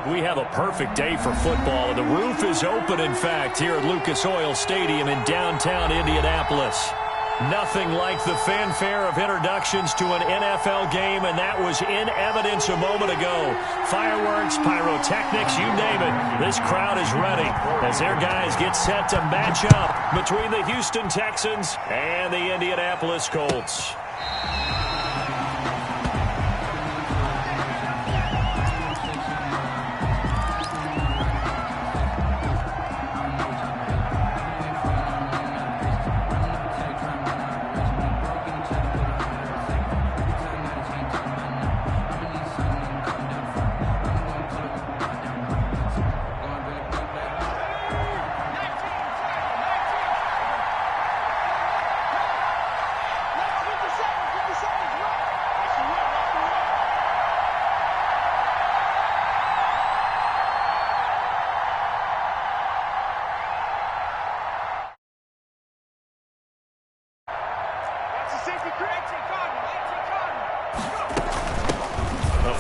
We have a perfect day for football, and the roof is open, in fact, here at Lucas Oil Stadium in downtown Indianapolis. Nothing like the fanfare of introductions to an NFL game, and that was in evidence a moment ago. Fireworks, pyrotechnics, you name it. This crowd is ready as their guys get set to match up between the Houston Texans and the Indianapolis Colts.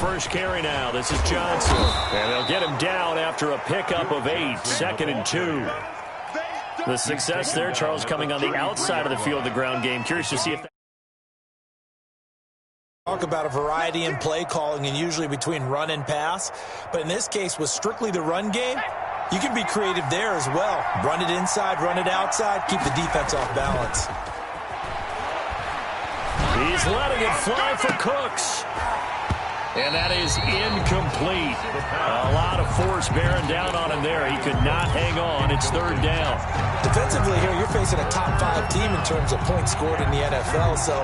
First carry now. This is Johnson. And they'll get him down after a pickup of 8. 2nd and 2. The success there, Charles, coming on the outside of the field, the ground game. Curious to see if... Talk about a variety in play calling and usually between run and pass. But in this case, with strictly the run game, you can be creative there as well. Run it inside, run it outside, keep the defense off balance. He's letting it fly for Cooks. And that is incomplete. A lot of force bearing down on him there. He could not hang on. It's 3rd down. Defensively here, you're facing a top 5 team in terms of points scored in the NFL. So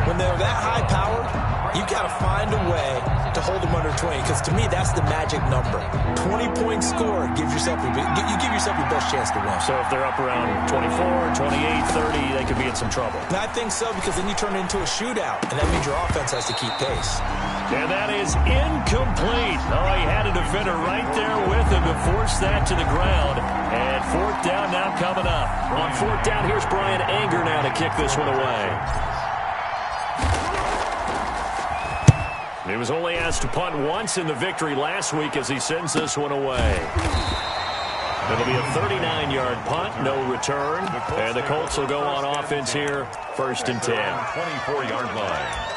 when they're that high-powered, you got to find a way to hold them under 20. Because to me, that's the magic number. 20 points scored gives yourself you give yourself your best chance to win. So if they're up around 24, 28, 30, they could be in some trouble. And I think so, because then you turn it into a shootout, and that means your offense has to keep pace. And that is incomplete. Oh, he had a defender right there with him to force that to the ground. And 4th down now coming up. On 4th down, here's Brian Anger now to kick this one away. He was only asked to punt once in the victory last week as he sends this one away. It'll be a 39-yard punt, no return. And the Colts will go on offense here, 1st and 10. 24-yard line.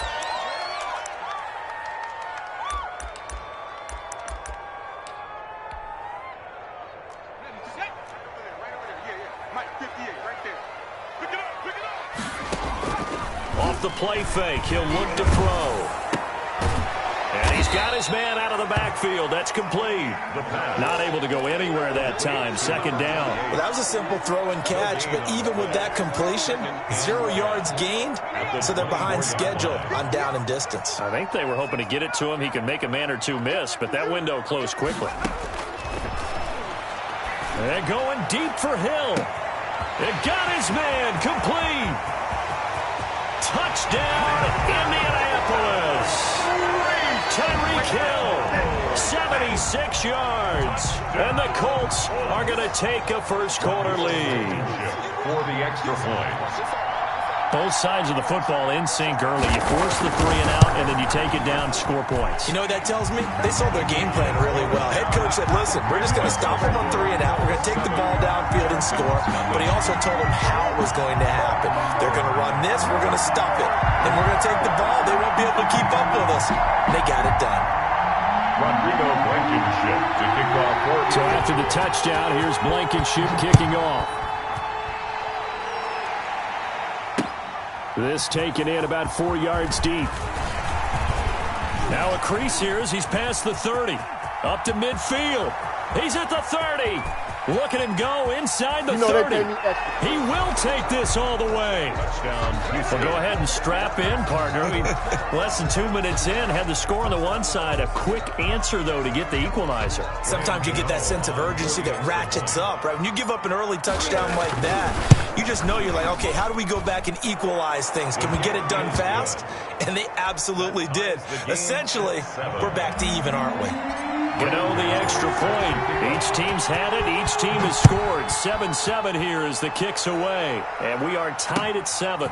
Off the play fake, he'll look to throw. And he's got his man out of the backfield. That's complete. Not able to go anywhere that time. 2nd down. Well, that was a simple throw and catch, but even with that completion, 0 yards gained, so they're behind schedule on down and distance. I think they were hoping to get it to him. He could make a man or two miss, but that window closed quickly. And going deep for Hill. It got his man. Complete. Touchdown, Indianapolis. Tyreek Hill, 76 yards. And the Colts are going to take a first-quarter lead. For the extra point. Both sides of the football in sync early. You force the 3 and out, and then you take it down, score points. You know what that tells me? They sold their game plan really well. Head coach said, listen, we're just going to stop them on 3 and out. We're going to take the ball downfield and score. But he also told them how it was going to happen. They're going to run this. We're going to stop it. Then we're going to take the ball. They won't be able to keep up with us. And they got it done. Rodrigo Blankenship to kick off. So after the touchdown, here's Blankenship kicking off. This taken in about 4 yards deep. Now a crease here as he's past the 30. Up to midfield. He's at the 30. Look at him go inside the 30. He will take this all the way. Well, go ahead and strap in, partner. Less than 2 minutes in, had the score on the one side. A quick answer, though, to get the equalizer. Sometimes you get that sense of urgency that ratchets up, right? When you give up an early touchdown like that, you just know you're like, okay, how do we go back and equalize things? Can we get it done fast? And they absolutely did. Essentially, we're back to even, aren't we? You know, the extra point. Each team's had it. Each team has scored. 7-7 here as the kick's away. And we are tied at 7.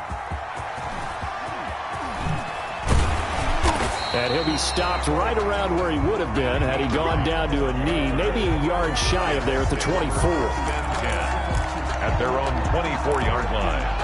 And he'll be stopped right around where he would have been had he gone down to a knee, maybe a yard shy of there at the 24. At their own 24-yard line.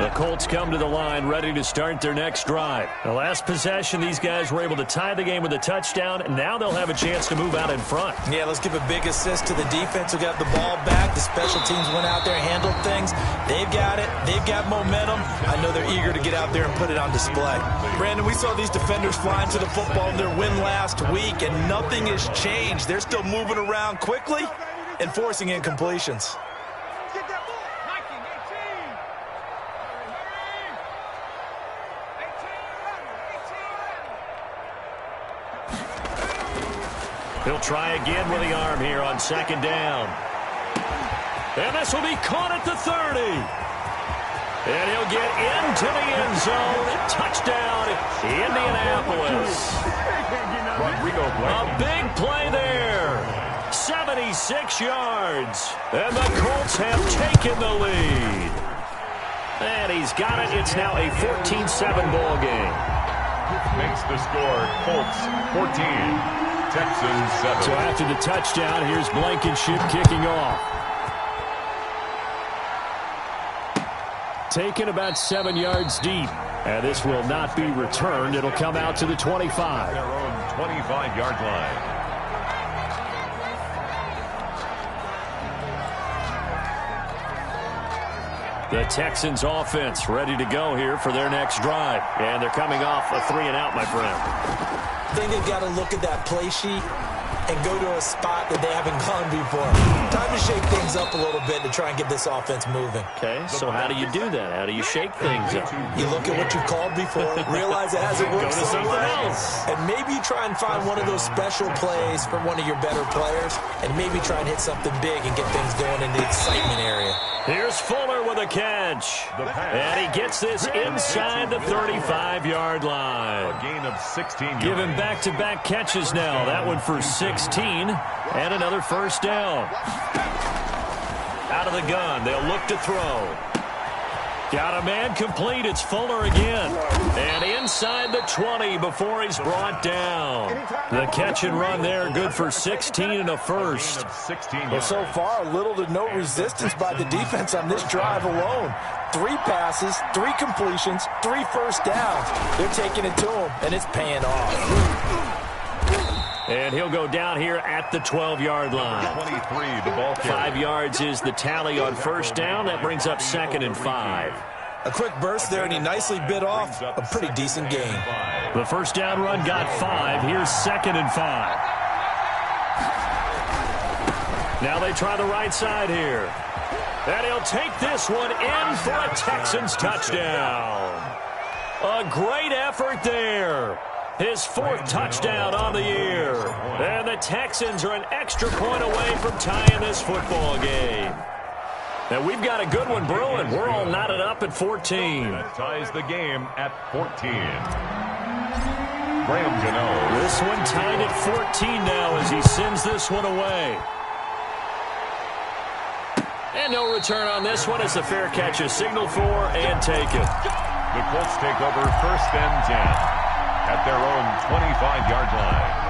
The Colts come to the line ready to start their next drive. The last possession, these guys were able to tie the game with a touchdown, and now they'll have a chance to move out in front. Yeah, let's give a big assist to the defense who got the ball back. The special teams went out there and handled things. They've got it. They've got momentum. I know they're eager to get out there and put it on display. Brandon, we saw these defenders flying to the football in their win last week, and nothing has changed. They're still moving around quickly and forcing incompletions. He'll try again with the arm here on second down. And this will be caught at the 30. And he'll get into the end zone. Touchdown, Indianapolis. A big play there. 76 yards. And the Colts have taken the lead. And he's got it. It's now a 14-7 ball game. Makes the score Colts 14. Texans 7. So after the touchdown, here's Blankenship kicking off. Taken about 7 yards deep. And this will not be returned. It'll come out to the 25. Their own 25-yard line. The Texans offense ready to go here for their next drive. And they're coming off a 3-and-out, my friend. I think they've got to look at that play sheet and go to a spot that they haven't gone before. Time to shake things up a little bit to try and get this offense moving. Okay, so how do you do that? How do you shake things up? You look at what you called before, realize it hasn't worked Go to something else. And maybe you try and find one of those special plays from one of your better players, and maybe try and hit something big and get things going in the excitement area. Here's Fuller with a catch. And he gets this inside the 35-yard line. A gain of 16 yards. Give him back-to-back catches now. That one for 16 and another first down. Out of the gun. They'll look to throw. Got a man complete. It's Fuller again. And inside the 20 before he's brought down. The catch and run there, good for 16 and a first. Well, so far, little to no resistance by the defense on this drive alone. 3 passes, 3 completions, 3 first downs. They're taking it to him, and it's paying off. And he'll go down here at the 12-yard line. 23, the ball carrier. 5 yards is the tally on first down. That brings up 2nd and 5. A quick burst there, and he nicely bit off a pretty decent game. The first down run got 5. Here's 2nd and 5. Now they try the right side here. And he'll take this one in for a Texans touchdown. A great effort there. His 4th touchdown on the year. And the Texans are an extra point away from tying this football game. Now we've got a good one brewing. We're all knotted up at 14. That ties the game at 14. Graham Gano. This one tied at 14 now as he sends this one away. And no return on this one as the fair catch is signaled for and taken. The Colts take over 1st and 10 at their own 25-yard line.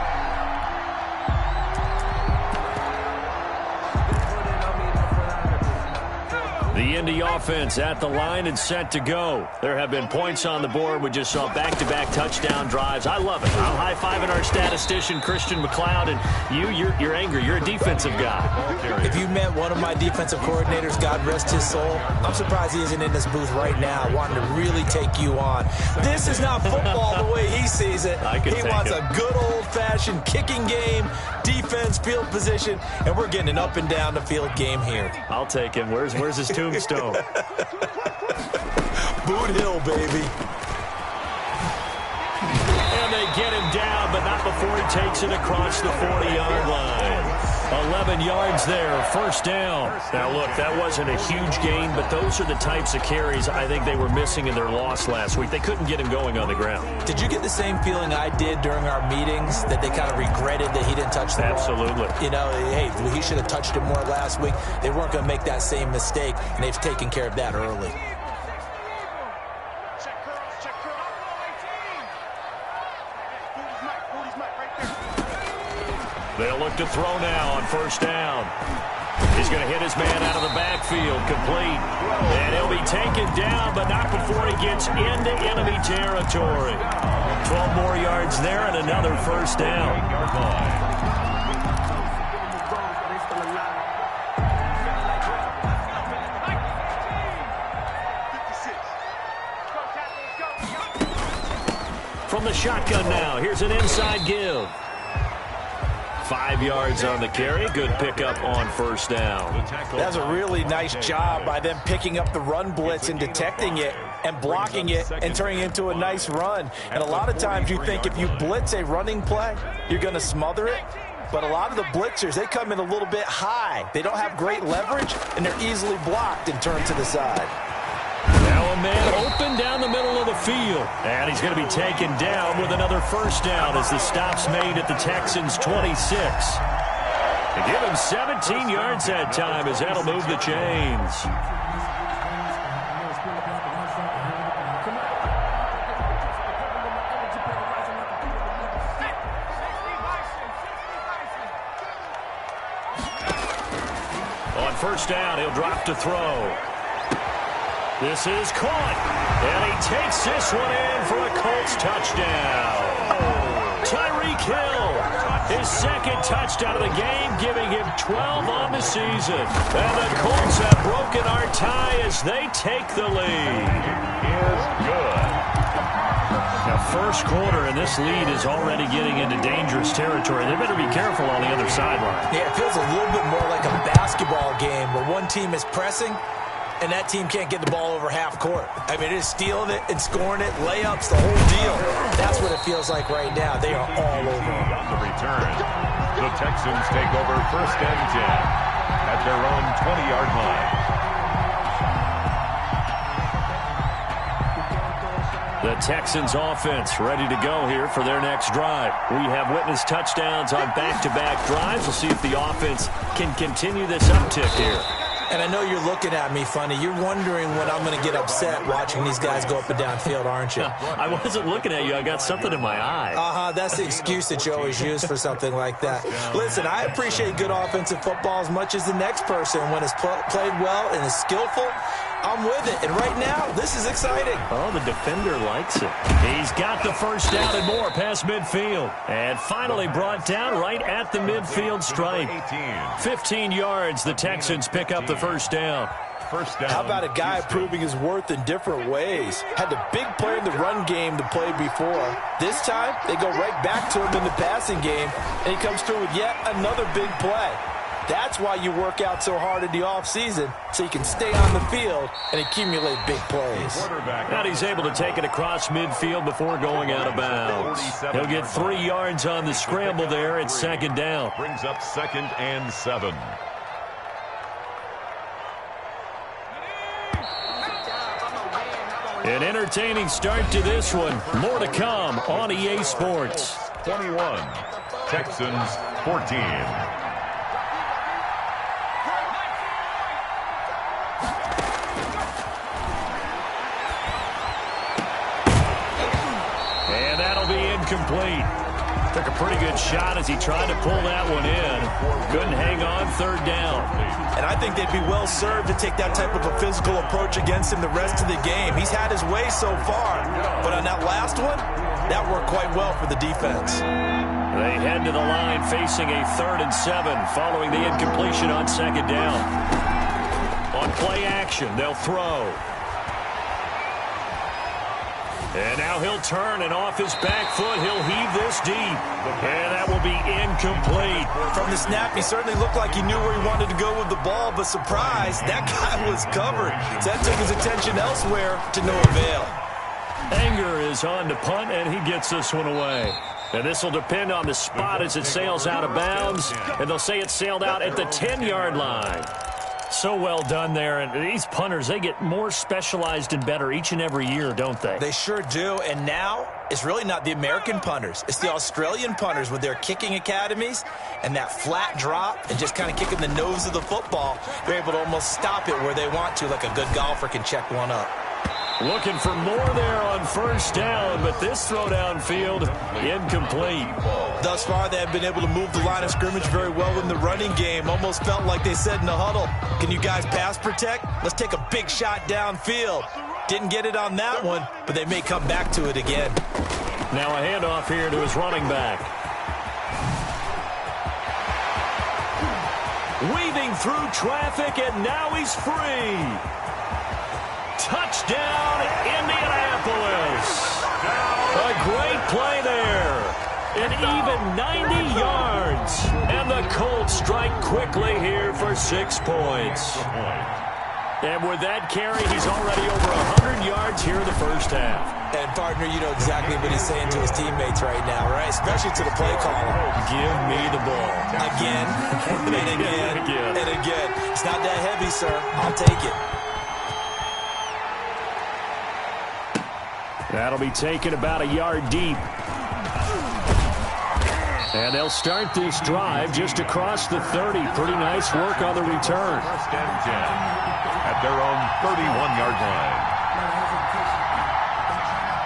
The Indy offense at the line and set to go. There have been points on the board. We just saw back-to-back touchdown drives. I love it. I'm high-fiving our statistician, Christian McLeod, and you're angry. You're a defensive guy. If you met one of my defensive coordinators, God rest his soul, I'm surprised he isn't in this booth right now wanting to really take you on. This is not football the way he sees it. He wants a good old-fashioned kicking game, defense, field position, and we're getting an up-and-down-the-field game here. I'll take him. Where's his tombstone? Boot Hill, baby. And they get him down, but not before he takes it across the 40-yard line. 11 yards there, first down. Now, look, that wasn't a huge gain, but those are the types of carries I think they were missing in their loss last week. They couldn't get him going on the ground. Did you get the same feeling I did during our meetings, that they kind of regretted that he didn't touch the ball? Absolutely. You know, hey, he should have touched it more last week. They weren't going to make that same mistake, and they've taken care of that early. look to throw now on first down. He's going to hit his man out of the backfield, complete. And he'll be taken down, but not before he gets into enemy territory. 12 more yards there and another first down. From the shotgun now, here's an inside give. 5 yards on the carry. Good pickup on first down. That's a really nice job by them picking up the run blitz and detecting it and blocking it and turning it into a nice run. And a lot of times you think if you blitz a running play, you're going to smother it. But a lot of the blitzers, they come in a little bit high. They don't have great leverage, and they're easily blocked and turned to the side. Now a man open down the middle of the field. And he's going to be taken down with another first down as the stop's made at the Texans' 26. They give him 17 yards that time as that'll move the chains. On first down, he'll drop to throw. This is caught, and he takes this one in for a Colts touchdown. Tyreek Hill, his second touchdown of the game, giving him 12 on the season. And the Colts have broken our tie as they take the lead. Is good. Now, first quarter, and this lead is already getting into dangerous territory. They better be careful on the other sideline. Yeah, it feels a little bit more like a basketball game where one team is pressing and that team can't get the ball over half court. I mean, it is stealing it and scoring it, layups, the whole deal. That's what it feels like right now. They are all over. On the return, the Texans take over first and 10 at their own 20-yard line. The Texans offense ready to go here for their next drive. We have witnessed touchdowns on back-to-back drives. We'll see if the offense can continue this uptick here. And I know you're looking at me funny. You're wondering when I'm going to get upset watching these guys go up and down field, aren't you? I wasn't looking at you. I got something in my eye. That's the excuse that you always use for something like that. Listen, I appreciate good offensive football as much as the next person. When it's played well and is skillful, I'm with it. And right now, this is exciting. Oh, the defender likes it. He's got the first down and more past midfield. And finally brought down right at the midfield stripe. 15 yards, the Texans pick up the first down. First down. How about a guy proving his worth in different ways? Had the big play in the run game to play before. This time, they go right back to him in the passing game, and he comes through with yet another big play. That's why you work out so hard in the offseason, so you can stay on the field and accumulate big plays. And he's able to take it across midfield before going out of bounds. He'll get 3 yards on the scramble there at second down. Brings up 2nd and 7. An entertaining start to this one. More to come on EA Sports. 21, Texans 14. And that'll be incomplete. Took a pretty good shot as he tried to pull that one in. Couldn't hang on, third down. And I think they'd be well served to take that type of a physical approach against him the rest of the game. He's had his way so far, but on that last one, that worked quite well for the defense. They head to the line facing a 3rd and 7 following the incompletion on second down. On play action, they'll throw. And now he'll turn, and off his back foot, he'll heave this deep. And that will be incomplete. From the snap, he certainly looked like he knew where he wanted to go with the ball, but surprise, that guy was covered. So that took his attention elsewhere to no avail. Anger is on to punt, and he gets this one away. And this will depend on the spot as it sails out of bounds. And they'll say it sailed out at the 10-yard line. So well done there. And these punters, they get more specialized and better each and every year, don't they? They sure do. And now it's really not the American punters. It's the Australian punters with their kicking academies and that flat drop and just kind of kicking the nose of the football. They're able to almost stop it where they want to, like a good golfer can check one up. Looking for more there on first down, but this throw downfield incomplete. Thus far, they have been able to move the line of scrimmage very well in the running game. Almost felt like they said in the huddle, can you guys pass protect? Let's take a big shot downfield. Didn't get it on that one, but they may come back to it again. Now a handoff here to his running back. Weaving through traffic, and now he's free. Touchdown, Indianapolis. A great play there. An even 90 yards. And the Colts strike quickly here for 6 points. And with that carry, he's already over 100 yards here in the first half. And, partner, you know exactly what he's saying to his teammates right now, right? Especially to the play caller. Give me the ball. Again, and again, and again. It's not that heavy, sir. I'll take it. That'll be taken about a yard deep. And they'll start this drive just across the 30. Pretty nice work on the return. First and 10 at their own 31-yard line.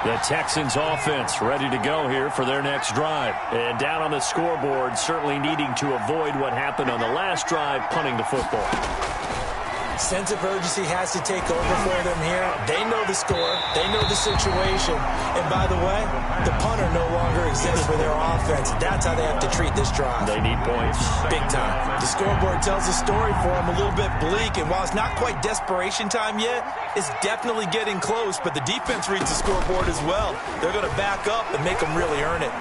The Texans offense ready to go here for their next drive. And down on the scoreboard, certainly needing to avoid what happened on the last drive, punting the football. Sense of urgency has to take over for them here. They know the score. They know the situation. And by the way, the punter no longer exists for their offense. That's how they have to treat this drive. They need points. Big time. The scoreboard tells a story for them, a little bit bleak. And while it's not quite desperation time yet, it's definitely getting close. But the defense reads the scoreboard as well. They're going to back up and make them really earn it.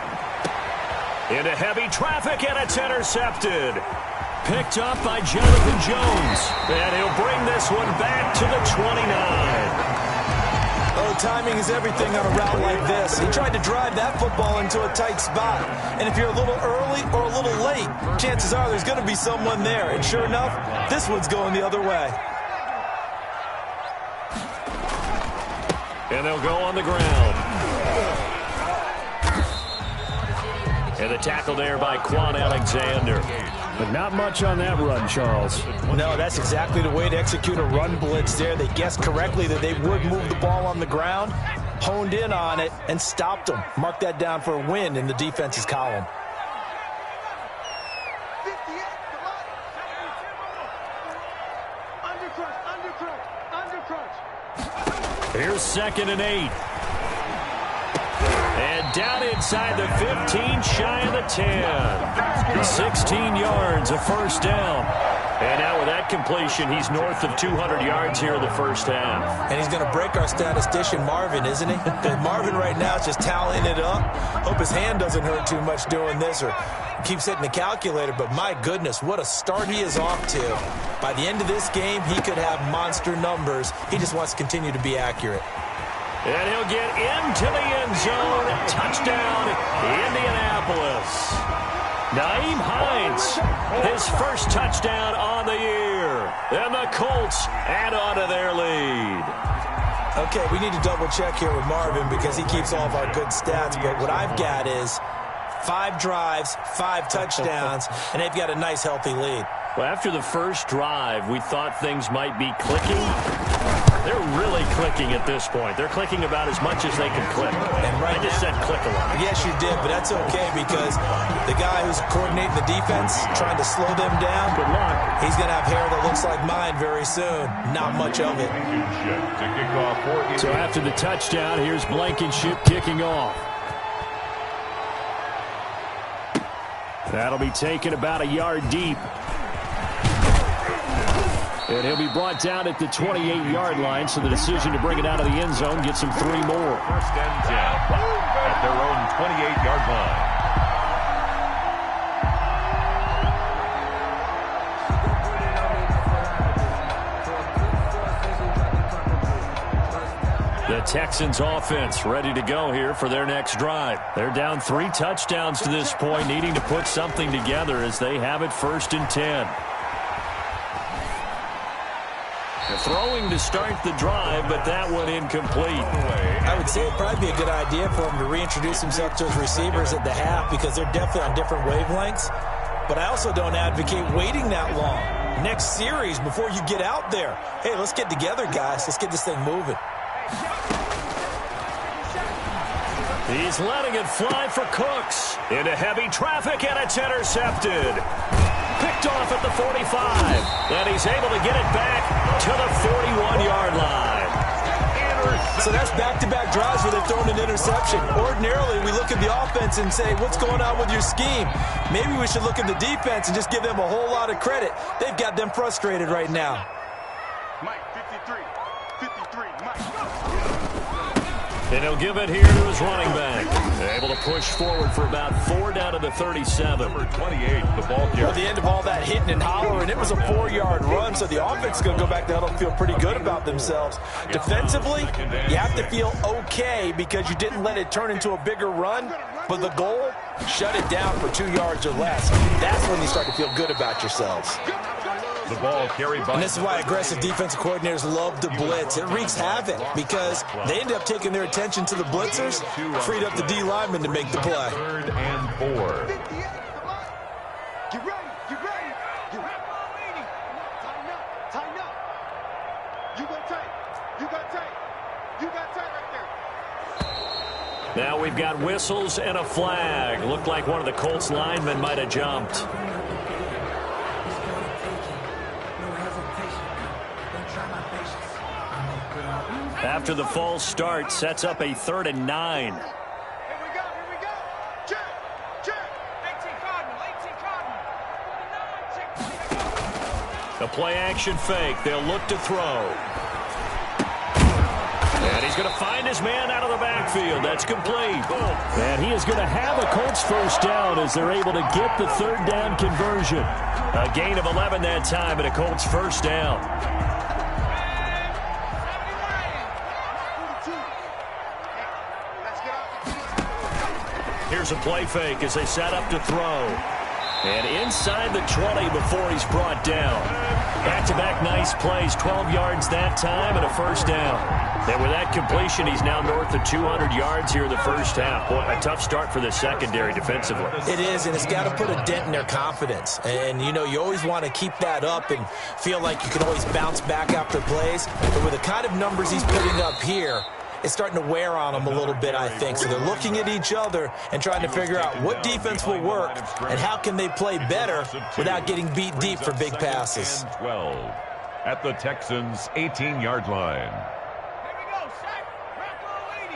Into heavy traffic, and it's intercepted. Picked up by Jonathan Jones. And he'll bring this one back to the 29. Oh, timing is everything on a route like this. He tried to drive that football into a tight spot. And if you're a little early or a little late, chances are there's going to be someone there. And sure enough, this one's going the other way. And they'll go on the ground. And the tackle there by Quan Alexander. But not much on that run, Charles. No, that's exactly the way to execute a run blitz there. They guessed correctly that they would move the ball on the ground, honed in on it, and stopped them. Mark that down for a win in the defense's column. Here's 2nd and 8. And down inside the 15, shy of the 10. 16 yards, a first down. And now with that completion, he's north of 200 yards here in the first half. And he's going to break our statistician, Marvin, isn't he? Because Marvin right now is just tallying it up. Hope his hand doesn't hurt too much doing this or keeps hitting the calculator. But my goodness, what a start he is off to. By the end of this game, he could have monster numbers. He just wants to continue to be accurate. And he'll get into the end zone. Touchdown, Indianapolis. Nyheim Hines, his first touchdown on the year. And the Colts add on to their lead. Okay, we need to double check here with Marvin because he keeps all of our good stats. But what I've got is 5 drives, 5 touchdowns, and they've got a nice, healthy lead. Well, after the first drive, we thought things might be clicking. They're really clicking at this point. They're clicking about as much as they can click. And right I just said click a lot. Yes, you did, but that's okay because the guy who's coordinating the defense, trying to slow them down, good luck. He's going to have hair that looks like mine very soon. Not much of it. So after the touchdown, here's Blankenship kicking off. That'll be taken about a yard deep. And he'll be brought down at the 28-yard line, so the decision to bring it out of the end zone gets him 3 more. First and 10 at their own 28-yard line. The Texans offense ready to go here for their next drive. They're down 3 touchdowns to this point, needing to put something together as they have it 1st and 10. Throwing to start the drive, but that one incomplete. I would say it'd probably be a good idea for him to reintroduce himself to his receivers at the half because they're definitely on different wavelengths. But I also don't advocate waiting that long. Next series before you get out there. Hey, let's get together, guys. Let's get this thing moving. He's letting it fly for Cooks. Into heavy traffic, and it's intercepted. Picked off at the 45. And he's able to get it back to the 41-yard line. So that's back-to-back drives where they've thrown an interception. Ordinarily, we look at the offense and say, what's going on with your scheme? Maybe we should look at the defense and just give them a whole lot of credit. They've got them frustrated right now. Mike, 53, Mike. And he'll give it here to his running back. Able to push forward for about 4 down to the 37. Number 28, the ball carrier. At the end of all that hitting and hollering, it was a 4-yard run, so the offense is going to go back to huddle and feel pretty good about themselves. Defensively, you have to feel okay because you didn't let it turn into a bigger run, but the goal, shut it down for 2 yards or less. That's when you start to feel good about yourselves. The ball carried by. And this is why aggressive defensive coordinators love to blitz. It wreaks havoc because they end up taking their attention to the blitzers, freed up the D lineman to make the play. 3rd and 4. Get ready. Tighten up. You got tight right there. Now we've got whistles and a flag. Looked like one of the Colts linemen might have jumped. After the false start, sets up a 3rd and 9. Here we go. Check. 18 Cardinal. The play-action fake. They'll look to throw. And he's going to find his man out of the backfield. That's complete. And he is going to have a Colts first down as they're able to get the 3rd down conversion. A gain of 11 that time and a Colts first down. Here's a play fake as they set up to throw. And inside the 20 before he's brought down. Back-to-back nice plays, 12 yards that time and a first down. And with that completion, he's now north of 200 yards here in the first half. Boy, a tough start for the secondary defensively. It is, and it's got to put a dent in their confidence. And, you know, you always want to keep that up and feel like you can always bounce back after plays. But with the kind of numbers he's putting up here, it's starting to wear on them a little bit, I think. So they're looking at each other and trying to figure out what defense will work and how can they play better without getting beat deep for big passes. 12 at the Texans' 18-yard line. Here we go, Shaq. Wrap roll 80.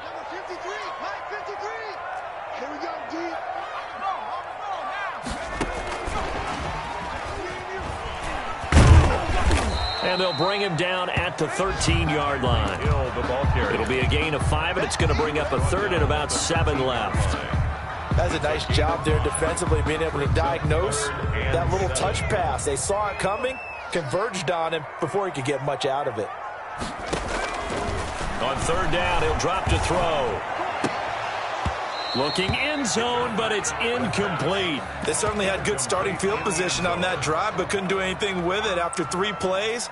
Number 53, Mike 53. Here we go, D. And they'll bring him down at the 13-yard line. It'll be a gain of 5, and it's going to bring up a 3rd and about 7 left. That's a nice job there defensively, being able to diagnose that little touch pass. They saw it coming, converged on him before he could get much out of it. On 3rd down, he'll drop to throw. Looking end zone, but it's incomplete. They certainly had good starting field position on that drive, but couldn't do anything with it after 3 plays.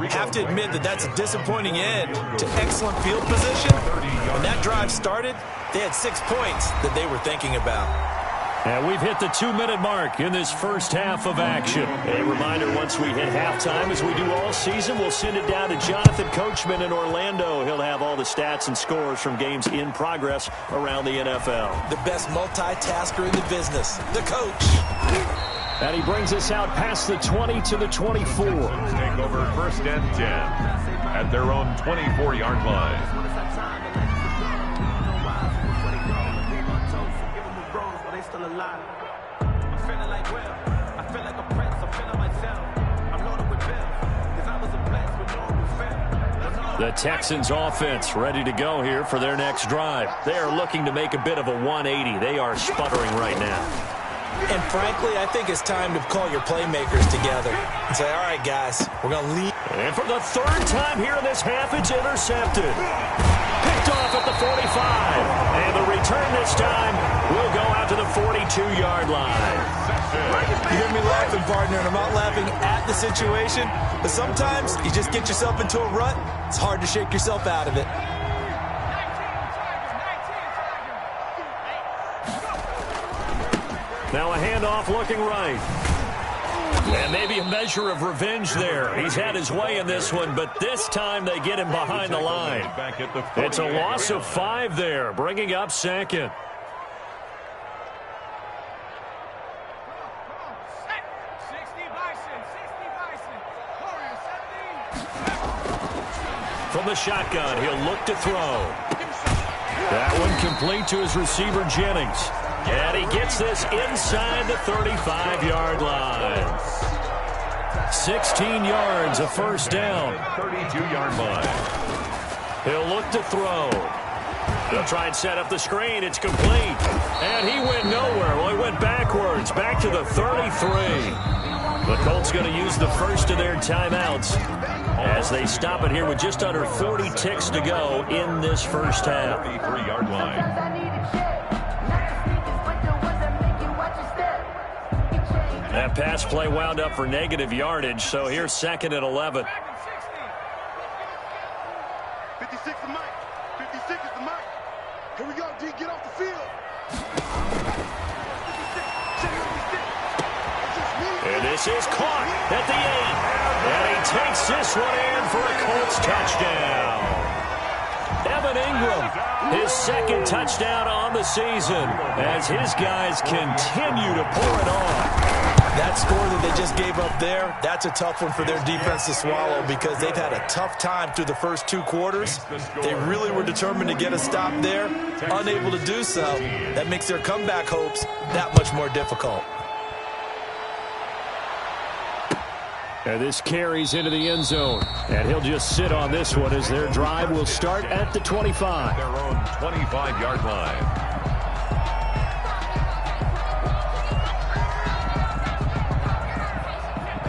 Have to admit that that's a disappointing end to excellent field position. When that drive started, they had 6 points that they were thinking about. And we've hit the 2-minute mark in this first half of action. A reminder, once we hit halftime, as we do all season, we'll send it down to Jonathan Coachman in Orlando. He'll have all the stats and scores from games in progress around the NFL. The best multitasker in the business, the coach. And he brings us out past the 20 to the 24. Take over 1st and 10 at their own 24-yard line. The Texans offense ready to go here for their next drive. They are looking to make a bit of a 180. They are sputtering right now. And frankly, I think it's time to call your playmakers together and say, all right, guys, we're going to lead. And for the 3rd time here in this half, it's intercepted. Picked off at the 45. And the return this time will go out to the 42-yard line. You hear me laughing, partner, and I'm not laughing at the situation, but sometimes you just get yourself into a rut. It's hard to shake yourself out of it. Now a handoff looking right. And maybe a measure of revenge there. He's had his way in this one, but this time they get him behind the line. It's a loss of 5 there, bringing up second. From the shotgun, he'll look to throw. That one complete to his receiver, Jennings. And he gets this inside the 35-yard line. 16 yards, a first down. 32-yard line. He'll look to throw. He'll try and set up the screen. It's complete. And he went nowhere. Well, he went backwards, back to the 33. The Colts going to use the first of their timeouts as they stop it here with just under 40 ticks to go in this first half. 33-yard line. That pass play wound up for negative yardage, so here's second and 11. 56 is Mike. 56 is the Mike. Here we go, D. Get off the field. 56. And this is caught at the 8. And he takes this one in for a Colts touchdown. Evan Ingram, his second touchdown on the season as his guys continue to pour it on. That score that they just gave up there, that's a tough one for their defense to swallow because they've had a tough time through the first 2 quarters. They really were determined to get a stop there, unable to do so. That makes their comeback hopes that much more difficult. And this carries into the end zone. And he'll just sit on this one as their drive will start at the 25. Their own 25-yard line.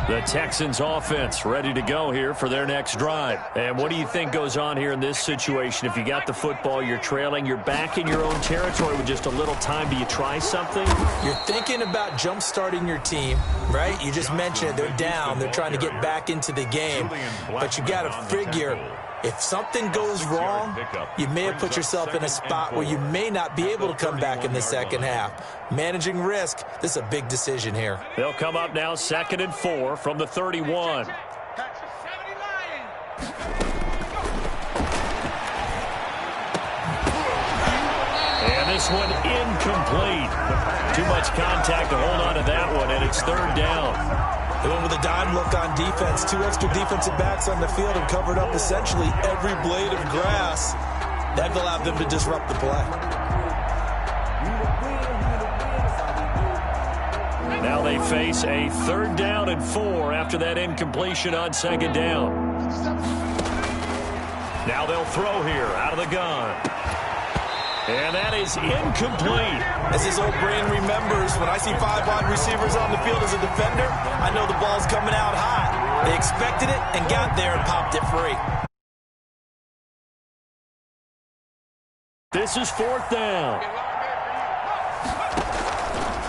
The Texans offense ready to go here for their next drive. And what do you think goes on here in this situation? If you got the football, you're trailing, you're back in your own territory with just a little time. Do you try something? You're thinking about jump-starting your team, right? You just mentioned they're down. They're trying to get back into the game. But you got to figure, if something goes wrong, you may have put yourself in a spot where you may not be able to come back in the second half. Managing risk, this is a big decision here. They'll come up now 2nd and 4 from the 31. And this one incomplete. Too much contact to hold on to that one, and it's 3rd down. They went with a dime look on defense. 2 extra defensive backs on the field and covered up essentially every blade of grass. That allowed them to disrupt the play. Now they face a 3rd down and 4 after that incompletion on 2nd down. Now they'll throw here out of the gun. And that is incomplete. As his old brain remembers, when I see 5 wide receivers on the field as a defender, I know the ball's coming out high. They expected it and got there and popped it free. This is 4th down.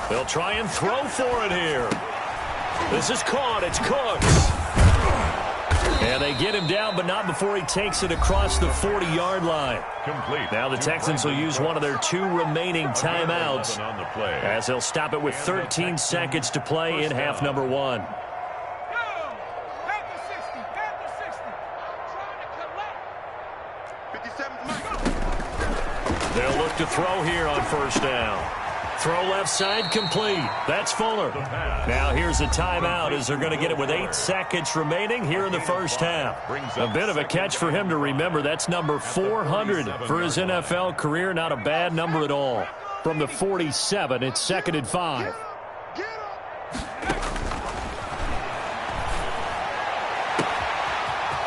They'll try and throw for it here. This is caught. It's Cooks. And they get him down, but not before he takes it across the 40-yard line. Complete. Now the Texans will use one of their 2 remaining timeouts as they'll stop it with 13 seconds to play in half number 1. They'll look to throw here on 1st down. Throw left side complete. That's Fuller. Now here's a timeout as they're going to get it with 8 seconds remaining here in the first half. A bit of a catch for him to remember. That's number 400 for his NFL career. Not a bad number at all. From the 47, it's 2nd and 5.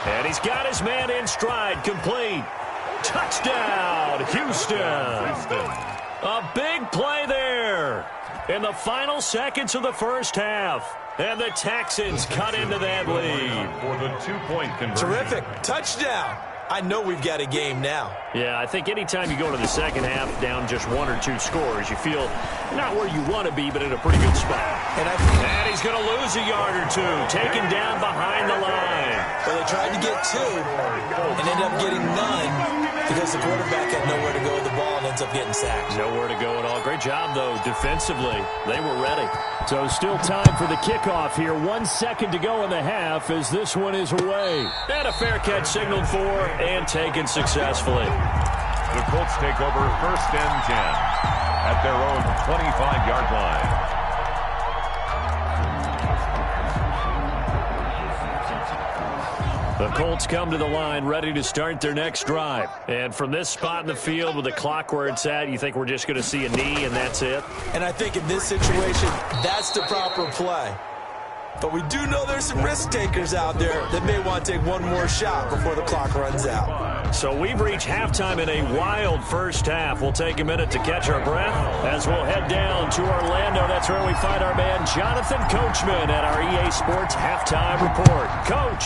And he's got his man in stride. Complete. Touchdown, Houston. A big play there in the final seconds of the first half. And the Texans cut into that lead. For the 2-point conversion. Terrific. Touchdown. I know we've got a game now. Yeah, I think anytime you go to the second half down just 1 or 2 scores, you feel not where you want to be, but in a pretty good spot. And he's going to lose a yard or 2, taken down behind the line. Well, they tried to get 2 and ended up getting none. because the quarterback had nowhere to go with the ball and ends up getting sacked. Nowhere to go at all. Great job, though, defensively. They were ready. So still time for the kickoff here. 1 second to go in the half as this one is away. And a fair catch signaled for and taken successfully. The Colts take over 1st and 10 at their own 25-yard line. The Colts come to the line ready to start their next drive. And from this spot in the field with the clock where it's at, you think we're just going to see a knee and that's it? And I think in this situation, that's the proper play. But we do know there's some risk takers out there that may want to take one more shot before the clock runs out. So we've reached halftime in a wild first half. We'll take a minute to catch our breath as we'll head down to Orlando. That's where we find our man Jonathan Coachman at our EA Sports Halftime Report. Coach.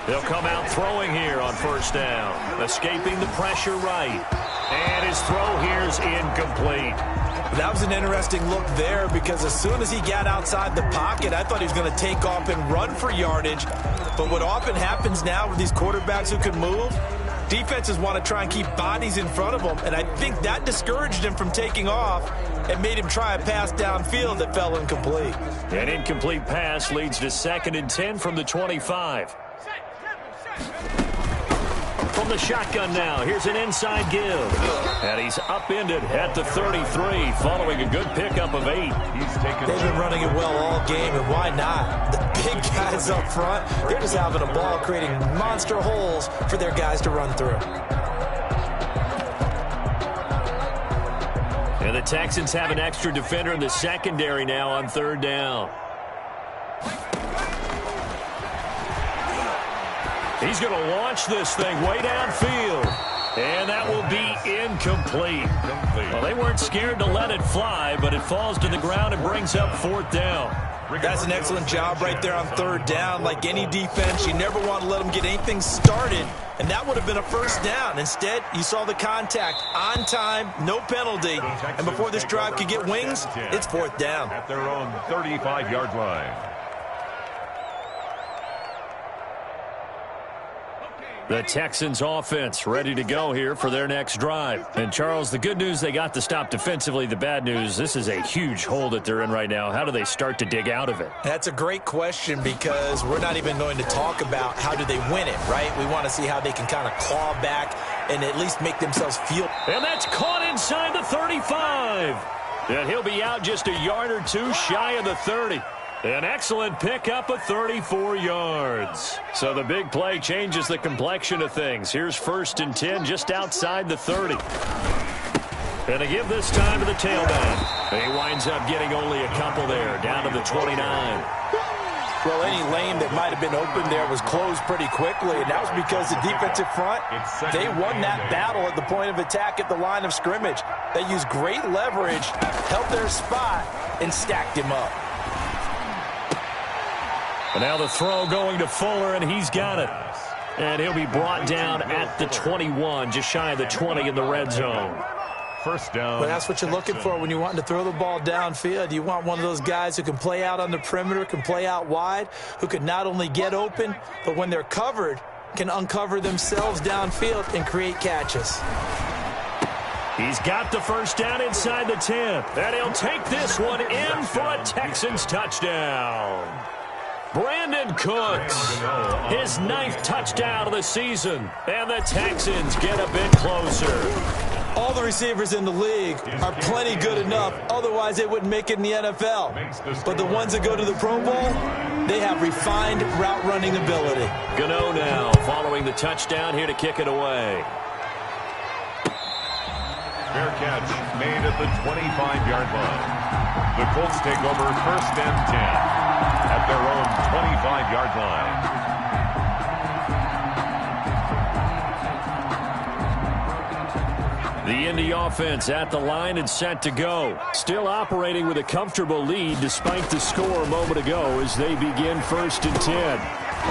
They'll come out throwing here on first down. Escaping the pressure right. And his throw here is incomplete. That was an interesting look there because as soon as he got outside the pocket, I thought he was going to take off and run for yardage. But what often happens now with these quarterbacks who can move, defenses want to try and keep bodies in front of them. And I think that discouraged him from taking off and made him try a pass downfield that fell incomplete. An incomplete pass leads to 2nd and 10 from the 25. From the shotgun now, here's an inside give. And he's upended at the 33 following a good pickup of 8. They've been running it well all game, and why not? The big guys up front, they're just having a ball creating monster holes for their guys to run through. And the Texans have an extra defender in the secondary now on 3rd down. He's going to launch this thing way downfield. And that will be incomplete. Well, they weren't scared to let it fly, but it falls to the ground and brings up 4th down. That's an excellent job right there on 3rd down. Like any defense, you never want to let them get anything started. And that would have been a 1st down. Instead, you saw the contact on time, no penalty. And before this drive could get wings, it's 4th down. At their own 35-yard line. The Texans offense ready to go here for their next drive. And, Charles, the good news, they got the stop defensively. The bad news, this is a huge hole that they're in right now. How do they start to dig out of it? That's a great question because we're not even going to talk about how do they win it, right? We want to see how they can kind of claw back and at least make themselves feel. And that's caught inside the 35. And he'll be out just a yard or two shy of the 30. An excellent pickup of 34 yards. So the big play changes the complexion of things. Here's 1st and 10 just outside the 30. And they give this time to the tailback. And he winds up getting only a couple there, down to the 29. Well, any lane that might have been open there was closed pretty quickly, and that was because the defensive front, they won that battle at the point of attack at the line of scrimmage. They used great leverage, held their spot, and stacked him up. And now the throw going to Fuller, and he's got it. And he'll be brought down at the 21, just shy of the 20 in the red zone. 1st down. Well, that's what you're looking for when you're wanting to throw the ball downfield. You want one of those guys who can play out on the perimeter, can play out wide, who can not only get open, but when they're covered, can uncover themselves downfield and create catches. He's got the 1st down inside the 10. And he'll take this one in for a Texans touchdown. Brandon Cooks, his 9th touchdown of the season, and the Texans get a bit closer. All the receivers in the league are plenty good enough, otherwise they wouldn't make it in the NFL. But the ones that go to the Pro Bowl, they have refined route running ability. Gano now following the touchdown here to kick it away. Fair catch made at the 25-yard line. The Colts take over 1st and 10 at their own 25-yard line. The Indy offense at the line and set to go. Still operating with a comfortable lead despite the score a moment ago as they begin 1st and 10.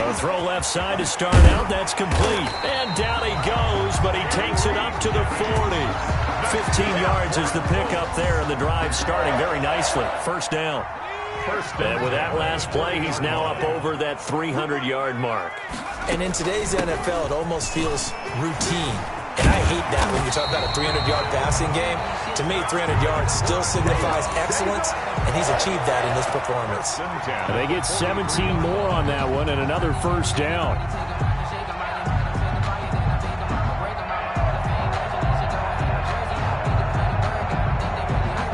A throw left side to start out. That's complete. And down he goes, but he takes it up to the 40. 15 yards is the pickup there, and the drive starting very nicely. 1st down. And with that last play, he's now up over that 300-yard mark. And in today's NFL, it almost feels routine. And I hate that when you talk about a 300-yard passing game. To me, 300 yards still signifies excellence, and he's achieved that in this performance. And they get 17 more on that one and another 1st down.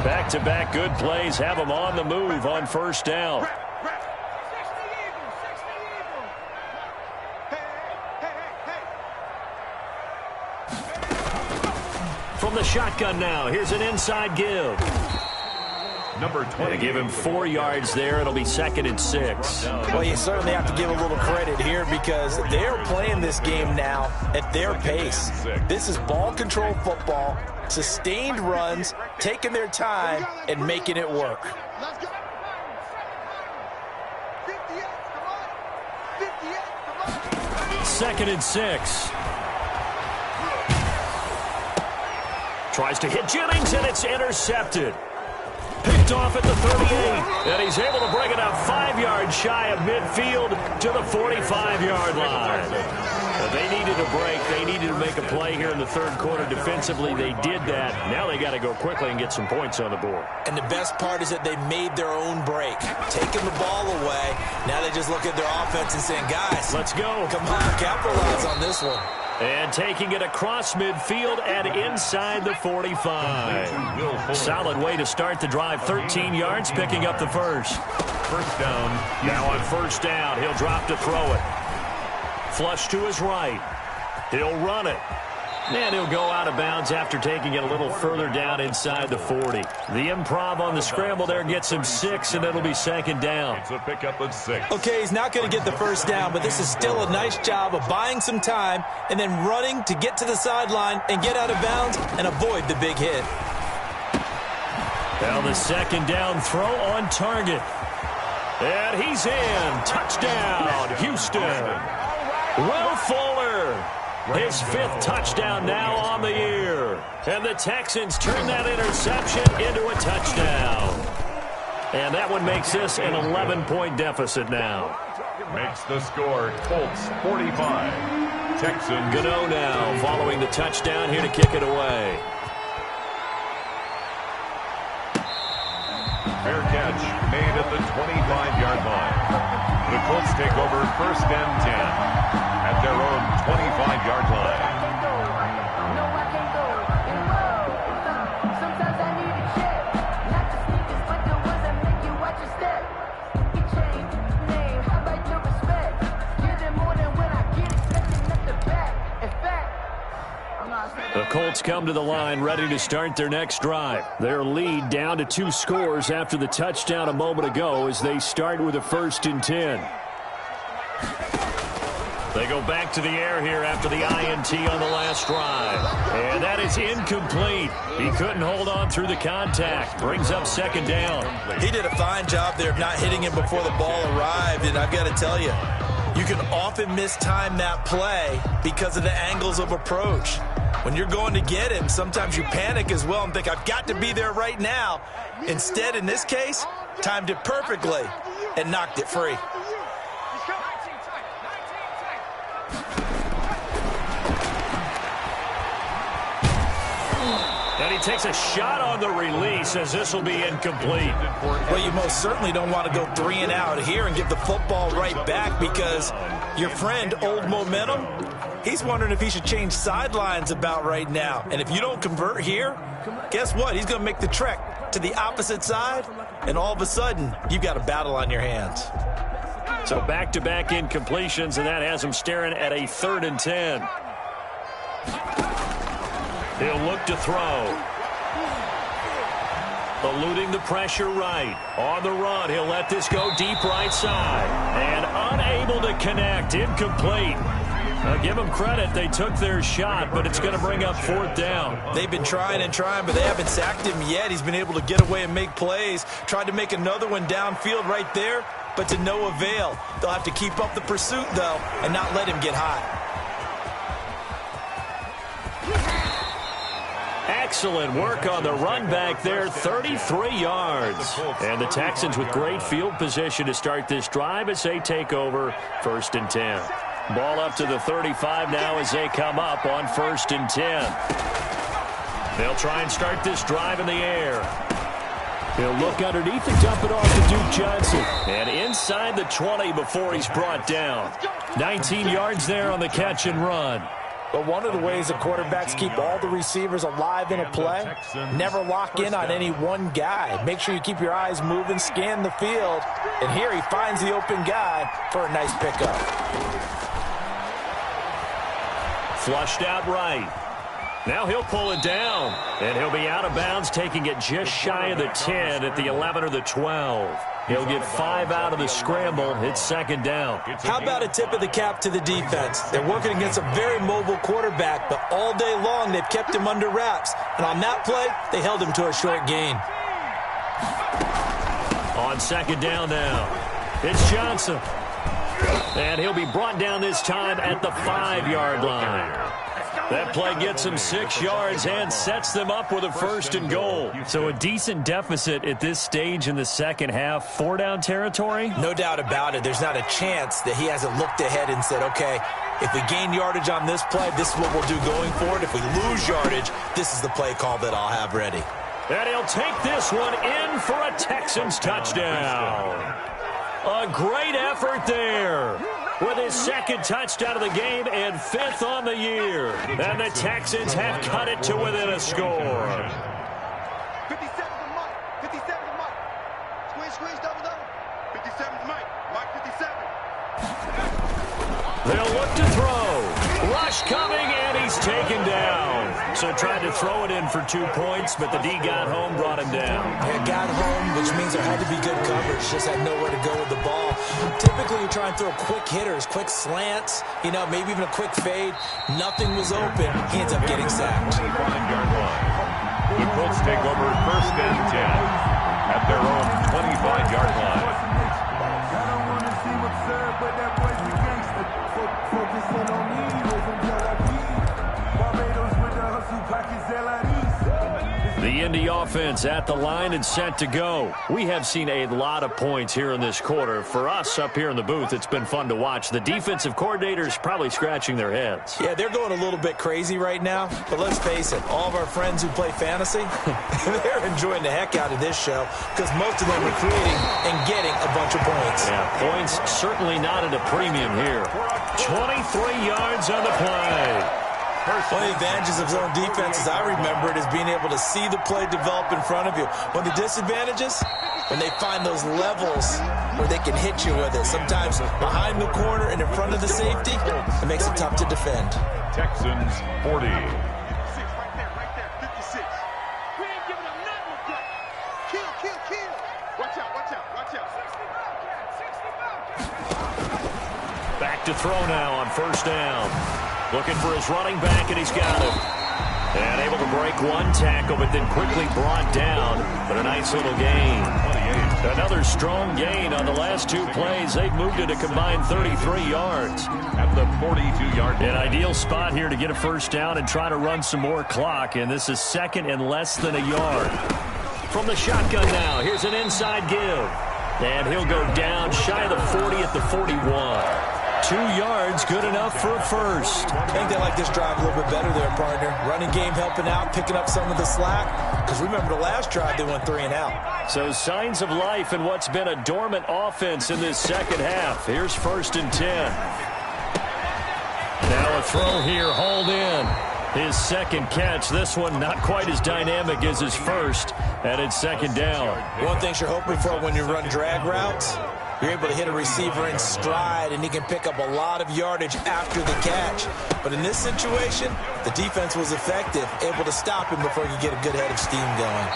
Back-to-back good plays have them on the move on 1st down. From the shotgun now, here's an inside give. Number 20. They give him 4 yards there. It'll be 2nd and 6. Well, you certainly have to give a little credit here because they're playing this game now at their pace. This is ball control football, sustained runs, taking their time, and making it work. Let's go. 58, come on. 58, come on. 2nd and 6. Tries to hit Jennings, and it's intercepted. Picked off at the 38, and he's able to bring it up 5 yards shy of midfield to the 45-yard line. But they needed a break. They needed to make a play here in the 3rd quarter. Defensively, they did that. Now they got to go quickly and get some points on the board. And the best part is that they made their own break, taking the ball away. Now they just look at their offense and saying, guys, let's go. Come on, capitalize on this one. And taking it across midfield and inside the 45. Solid way to start the drive. 13 yards, picking up the 1st. 1st down. Now on 1st down, he'll drop to throw it. Flush to his right. He'll run it. And he'll go out of bounds after taking it a little further down inside the 40. The improv on the scramble there gets him 6, and it'll be 2nd down. It's a pickup of 6. Okay, he's not going to get the 1st down, but this is still a nice job of buying some time and then running to get to the sideline and get out of bounds and avoid the big hit. Now the 2nd down throw on target. And he's in. Touchdown, Houston. Will Fuller. His 5th touchdown now on the year. And the Texans turn that interception into a touchdown. And that one makes this an 11-point deficit now. Makes the score Colts 45. Texans. Gano now following the touchdown here to kick it away. Fair catch made at the 25-yard line. The Colts take over 1st and 10 at their own 25-yard line. The Colts come to the line ready to start their next drive. Their lead down to 2 scores after the touchdown a moment ago as they start with a 1st and 10. They go back to the air here after the INT on the last drive. And that is incomplete. He couldn't hold on through the contact. Brings up 2nd down. He did a fine job there of not hitting him before the ball arrived. And I've got to tell you, you can often mistime that play because of the angles of approach. When you're going to get him, sometimes you panic as well and think, I've got to be there right now. Instead, in this case, timed it perfectly and knocked it free. And he takes a shot on the release as this will be incomplete. Well, you most certainly don't want to go 3 and out here and give the football right back because your friend, Old Momentum, he's wondering if he should change sidelines about right now. And if you don't convert here, guess what? He's going to make the trek to the opposite side, and all of a sudden, you've got a battle on your hands. So back-to-back incompletions, and that has him staring at a 3rd and 10. He'll look to throw. Eluding the pressure right. On the run, he'll let this go deep right side. And unable to connect. Incomplete. Now, give them credit. They took their shot, but it's going to bring up 4th down. They've been trying and trying, but they haven't sacked him yet. He's been able to get away and make plays. Tried to make another one downfield right there, but to no avail. They'll have to keep up the pursuit, though, and not let him get hot. Excellent work on the run back there, 33 yards. And the Texans with great field position to start this drive as they take over 1st and 10. Ball up to the 35 now as they come up on 1st and 10. They'll try and start this drive in the air. He'll look underneath and dump it off to Duke Johnson. And inside the 20 before he's brought down. 19 yards there on the catch and run. But one of the ways the quarterbacks keep all the receivers alive in a play, never lock in on any one guy. Make sure you keep your eyes moving, scan the field. And here he finds the open guy for a nice pickup. Flushed out right. Now he'll pull it down. And he'll be out of bounds, taking it just shy of the 10 at the 11 or the 12. He'll get 5 out of the scramble. It's 2nd down. How about a tip of the cap to the defense? They're working against a very mobile quarterback, but all day long they've kept him under wraps. And on that play, they held him to a short gain. On 2nd down now, it's Johnson. And he'll be brought down this time at the 5-yard line. That play gets him 6 yards and sets them up with a 1st and goal. So a decent deficit at this stage in the second half. 4-down territory? No doubt about it. There's not a chance that he hasn't looked ahead and said, okay, if we gain yardage on this play, this is what we'll do going forward. If we lose yardage, this is the play call that I'll have ready. And he'll take this one in for a Texans touchdown. A great effort there with his 2nd touchdown of the game and 5th on the year. And the Texans have cut it to within a score. 57 to Mike. 57 to Mike. Squeeze, double. 57 to Mike. Mike 57. They'll look to throw. Rush coming, and he's taken down. So tried to throw it in for 2 points, but the D got home, brought him down. Yeah, got home, which means there had to be good coverage. Just had nowhere to go with the ball. Typically, you try and throw quick hitters, quick slants, maybe even a quick fade. Nothing was open. He ends up getting sacked. 25-yard line. The Colts take over 1st and 10 at their own 25-yard line. The Indy offense at the line and set to go. We have seen a lot of points here in this quarter. For us up here in the booth, it's been fun to watch. The defensive coordinators probably scratching their heads. Yeah, they're going a little bit crazy right now. But let's face it, all of our friends who play fantasy, they're enjoying the heck out of this show because most of them are creating and getting a bunch of points. Yeah, points certainly not at a premium here. 23 yards on the play. One of the advantages of zone defense, as I remember it, is being able to see the play develop in front of you. One of the disadvantages, when they find those levels where they can hit you with it. Sometimes behind the corner and in front of the safety, it makes it tough to defend. Texans 40. Right there, 56. We ain't giving them nothing with that. Kill. Watch out. Back to throw now on 1st down. Looking for his running back, and he's got him. And able to break one tackle, but then quickly brought down. But a nice little gain. Another strong gain on the last 2 plays. They've moved it a combined 33 yards. At the 42-yard line. An ideal spot here to get a 1st down and try to run some more clock. And this is 2nd and less than a yard. From the shotgun now, here's an inside give. And he'll go down shy of the 40 at the 41. 2 yards, good enough for a 1st. I think they like this drive a little bit better there, partner. Running game helping out, picking up some of the slack. Because remember the last drive, they went 3 and out. So signs of life in what's been a dormant offense in this second half. Here's 1st and 10. Now a throw here, hauled in. His second catch. This one not quite as dynamic as his first, and it's second down. One thing you're hoping for when you run drag routes, you're able to hit a receiver in stride, and he can pick up a lot of yardage after the catch. But in this situation, the defense was effective, able to stop him before he could get a good head of steam going.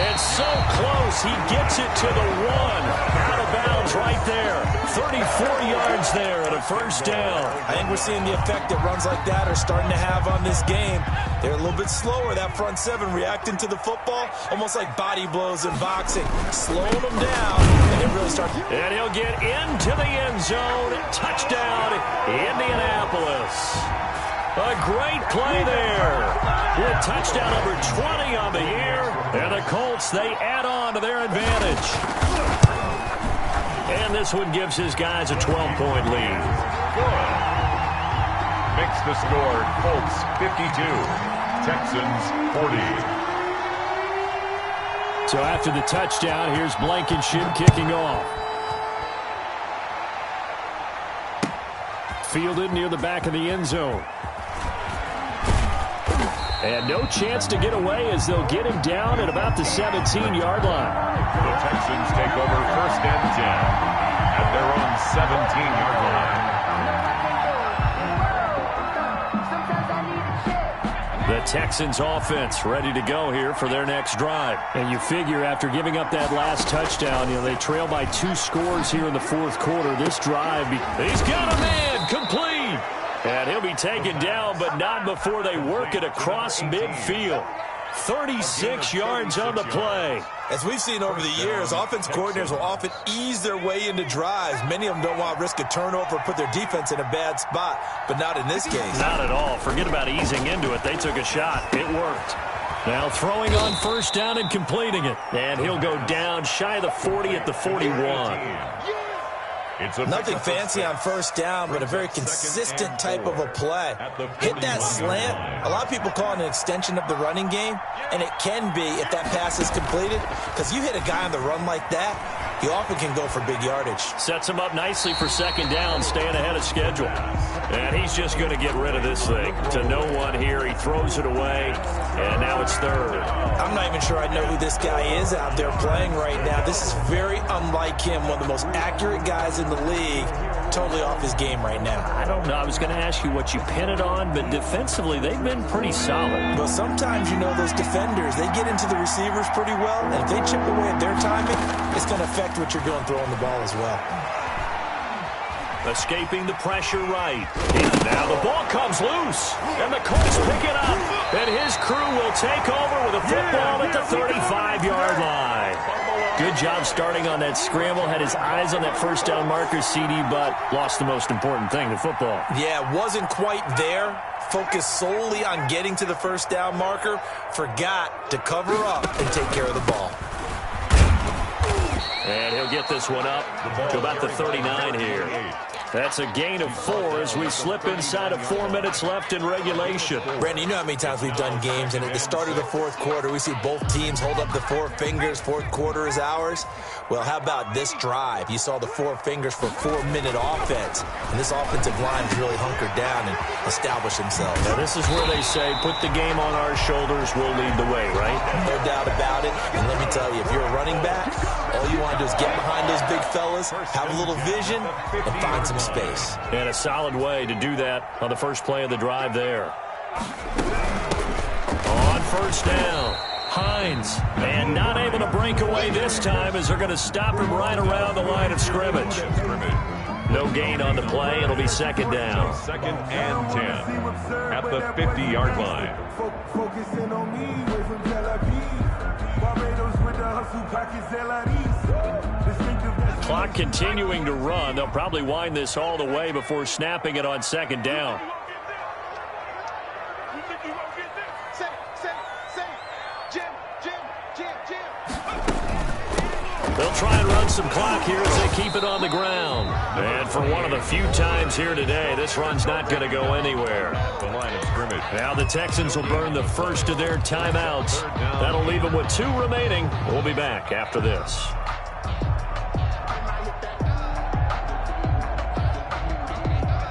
It's so close. He gets it to the one. Out of bounds right there. 34 yards there and a first down. I think we're seeing the effect that runs like that are starting to have on this game. They're a little bit slower, that front seven, reacting to the football, almost like body blows in boxing, slowing them down, and they really start. And he'll get into the end zone. Touchdown, Indianapolis. A great play there. With touchdown number 20 on the year, and the Colts, they add on to their advantage. And this one gives his guys a 12-point lead. Good. Makes the score Colts 52, Texans 40. So after the touchdown, here's Blankenship kicking off. Fielded near the back of the end zone. And no chance to get away as they'll get him down at about the 17-yard line. The Texans take over first and 10 at their own 17-yard line. The Texans offense ready to go here for their next drive. And you figure after giving up that last touchdown, they trail by 2 scores here in the fourth quarter. This drive, he's got a man, complete. And he'll be taken down, but not before they work it across midfield. 36 yards on the play. As we've seen over the years, offense coordinators will often ease their way into drives. Many of them don't want to risk a turnover or put their defense in a bad spot, but not in this case. Not at all. Forget about easing into it. They took a shot. It worked. Now throwing on first down and completing it. And he'll go down shy of the 40 at the 41. Nothing fancy on first down, but a very consistent type of a play. Hit that slant. A lot of people call it an extension of the running game, and it can be if that pass is completed, because you hit a guy on the run like that, he often can go for big yardage. Sets him up nicely for second down, staying ahead of schedule. And he's just going to get rid of this thing. To no one here, he throws it away, and now it's third. I'm not even sure I know who this guy is out there playing right now. This is very unlike him, one of the most accurate guys in the league, totally off his game right now. I don't know. I was going to ask you what you pin it on, but defensively, they've been pretty solid. But sometimes, those defenders, they get into the receivers pretty well, and if they chip away at their timing, it's going to affect what you're doing throwing the ball as well. Escaping the pressure right. And now the ball comes loose, and the Colts pick it up. And his crew will take over with a football at the 35-yard line. Good job starting on that scramble. Had his eyes on that first down marker, CD, but lost the most important thing, the football. Yeah, wasn't quite there. Focused solely on getting to the first down marker. Forgot to cover up and take care of the ball. And he'll get this one up to about the 39 here. That's a gain of 4 as we slip inside of 4 minutes left in regulation. Brandon, you know how many times we've done games, and at the start of the fourth quarter, we see both teams hold up the 4 fingers. Fourth quarter is ours. Well, how about this drive? You saw the 4 fingers for 4-minute offense, and this offensive line has really hunkered down and established themselves. Now, this is where they say, put the game on our shoulders, we'll lead the way, right? No doubt about it. And let me tell you, if you're a running back, all you want to do is get behind those big fellas, have a little vision, and find some space. And a solid way to do that on the first play of the drive there. On first down, Hines. And not able to break away this time as they're going to stop him right around the line of scrimmage. No gain on the play. It'll be second down. Second and 10 at the 50-yard line. Focusing on me, way from Tel Aviv. Barbados with the hustle pockets, Clock continuing to run. They'll probably wind this all the way before snapping it on second down. They'll try and run some clock here as they keep it on the ground. And for one of the few times here today, this run's not going to go anywhere. The line of scrimmage. Now the Texans will burn the first of their timeouts. That'll leave them with 2 remaining. We'll be back after this.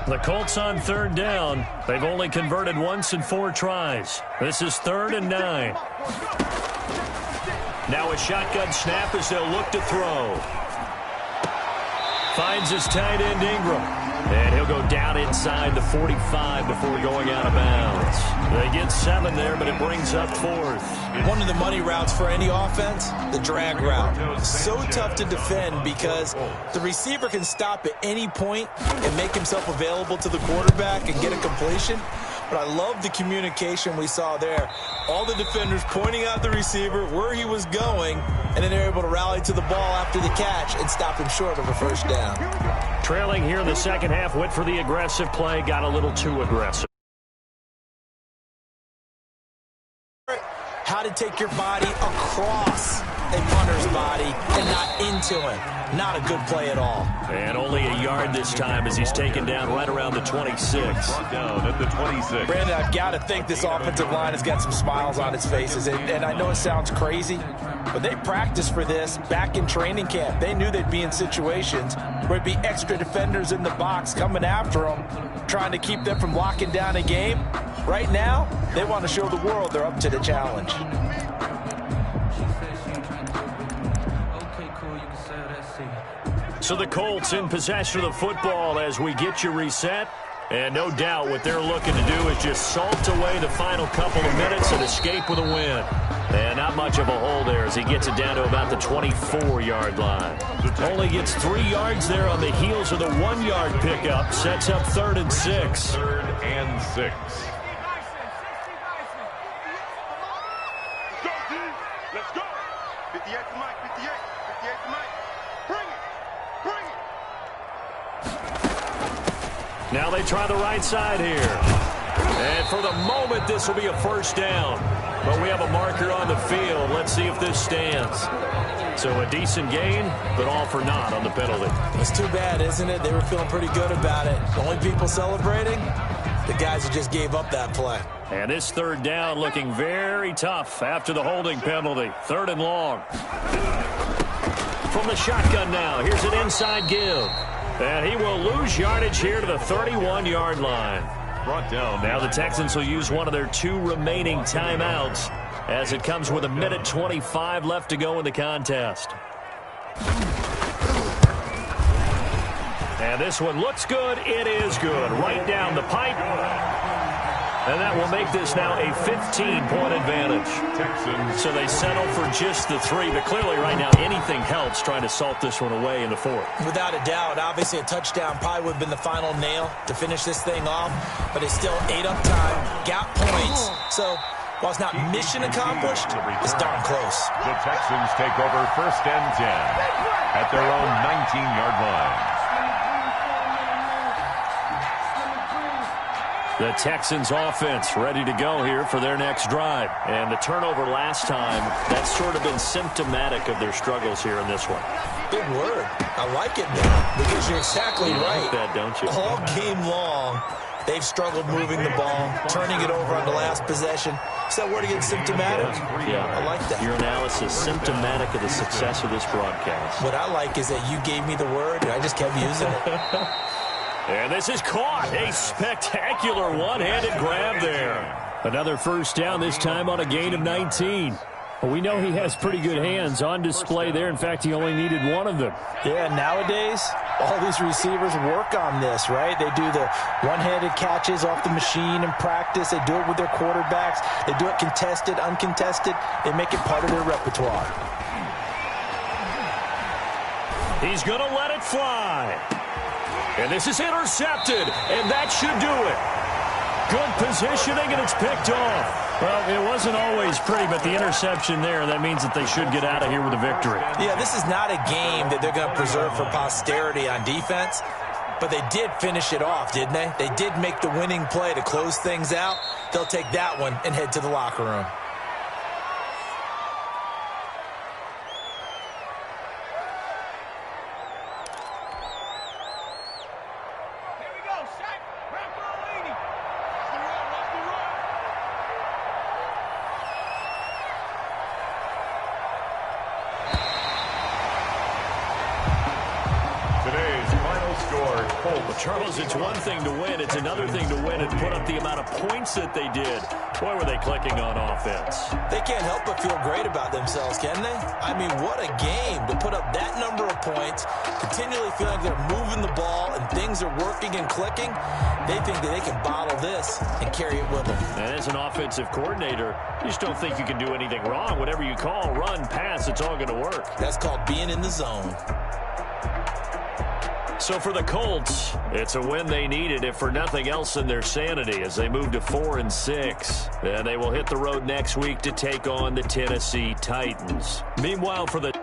The Colts on third down. They've only converted once in 4 tries. This is 3rd and 9. Now a shotgun snap as they'll look to throw. Finds his tight end Ingram. And he'll go down inside the 45 before going out of bounds. They get 7 there, but it brings up 4th. One of the money routes for any offense, the drag route. So tough to defend because the receiver can stop at any point and make himself available to the quarterback and get a completion. But I love the communication we saw there. All the defenders pointing out the receiver, where he was going, and then they're able to rally to the ball after the catch and stop him short of a first down. Trailing here in the second half, went for the aggressive play, got a little too aggressive. How to take your body across a punter's body and not into him. Not a good play at all. And only a yard this time as he's taken down right around the 26. Down at the 26. Brandon, I've got to think this offensive line has got some smiles on its faces. And I know it sounds crazy, but they practiced for this back in training camp. They knew they'd be in situations where it'd be extra defenders in the box coming after them, trying to keep them from locking down a game. Right now, they want to show the world they're up to the challenge. So the Colts in possession of the football as we get you reset. And no doubt what they're looking to do is just salt away the final couple of minutes and escape with a win. And not much of a hole there as he gets it down to about the 24-yard line. Only gets 3 yards there on the heels of the 1-yard pickup. Sets up 3rd and 6. 3rd and 6. Let's go. 58 to Mike, 58. 58 to Mike. Bring it. Bring it. Now they try the right side here. And for the moment, this will be a first down. But we have a marker on the field. Let's see if this stands. So a decent gain, but all for naught on the penalty. It's too bad, isn't it? They were feeling pretty good about it. The only people celebrating, the guys who just gave up that play. And this 3rd down looking very tough after the holding penalty. 3rd and long. From the shotgun now, here's an inside give. And he will lose yardage here to the 31-yard line. Brought down. Now the Texans will use one of their 2 remaining timeouts as it comes with 1:25 left to go in the contest. And this one looks good. It is good. Right down the pipe. And that will make this now a 15-point advantage. Texans. So they settle for just the 3, but clearly right now anything helps trying to salt this one away in the 4th. Without a doubt, obviously a touchdown probably would have been the final nail to finish this thing off, but it's still ate up time, got points. So while it's not mission accomplished, it's darn close. The Texans take over 1st and 10 at their own 19-yard line. The Texans offense ready to go here for their next drive. And the turnover last time, that's sort of been symptomatic of their struggles here in this one. Big word. I like it now because you're exactly right. Like that, don't you? All game long, they've struggled moving the ball, turning it over on the last possession. Is that word again, symptomatic? Yeah. I like that. Your analysis symptomatic of the success of this broadcast. What I like is that you gave me the word and I just kept using it. And this is caught. A spectacular one-handed grab there. Another first down, this time on a gain of 19. Well, we know he has pretty good hands on display there. In fact, he only needed one of them. Yeah, nowadays, all these receivers work on this, right? They do the one-handed catches off the machine in practice. They do it with their quarterbacks. They do it contested, uncontested. They make it part of their repertoire. He's going to let it fly. And this is intercepted, and that should do it. Good positioning, and it's picked off. Well, it wasn't always pretty, but the interception there, that means that they should get out of here with a victory. Yeah, this is not a game that they're going to preserve for posterity on defense, but they did finish it off, didn't they? They did make the winning play to close things out. They'll take that one and head to the locker room. scored. Well, Charles, it's one thing to win. It's another thing to win and put up the amount of points that they did. Boy, were they clicking on offense. They can't help but feel great about themselves, can they? I mean, what a game to put up that number of points, continually feel like they're moving the ball and things are working and clicking. They think that they can bottle this and carry it with them. And as an offensive coordinator, you just don't think you can do anything wrong. Whatever you call, run, pass, it's all going to work. That's called being in the zone. So for the Colts, it's a win they needed, if for nothing else in their sanity, as they move to 4-6. And they will hit the road next week to take on the Tennessee Titans. Meanwhile, for the